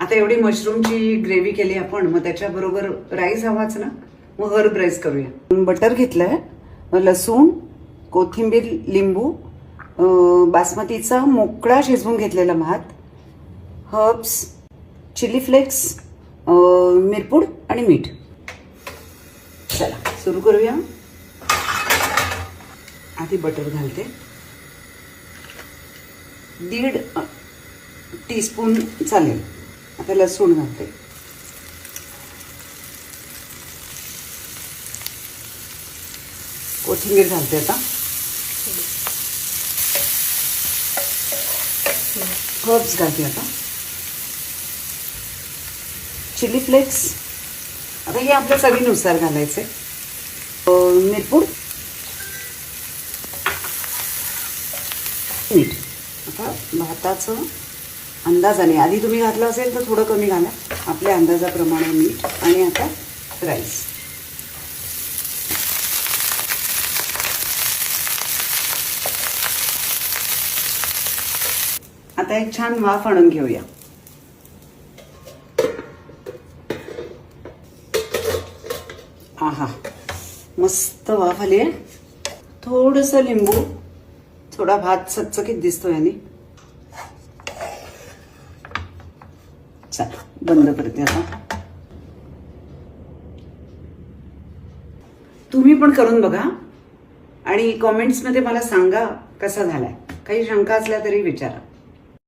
आता एवढी मशरूमची ग्रेव्ही केली आपण, मग त्याच्याबरोबर राईस हवाच ना, मग हर्ब राईस करूया. बटर घेतलंय, लसूण, कोथिंबीर, लिंबू, बासमतीचा मोकळा शिजवून घेतलेला भात, हर्ब्स, चिली फ्लेक्स, मिरपूड आणि मीठ. चला सुरू करूया. आधी बटर घालते, 1.5 टीस्पून चालेल. आता लसूण घालते, कोथिंबीर घालते, आता हर्ब्स घालते, आता चिली फ्लेक्स, आता हे आपल्या चवीनुसार घालायचे, मिरपूड, मीठ. आता भाताचं अंदाजाने, आधी तुम्ही घातलं असेल तर थोडं कमी घाला, आपल्या अंदाजाप्रमाणे मीठ. आणि आता राईस. आता एक छान वाफ आणून घेऊया. आहा, मस्त वाफ आली आहे. थोडंसं लिंबू, थोडा भात चकचकीत दिसतो याने. चला बंद करते आता. तुम्ही पण करून बघा आणि कॉमेंट्समध्ये मला सांगा कसा झालाय. काही शंका असल्या तरी विचारा.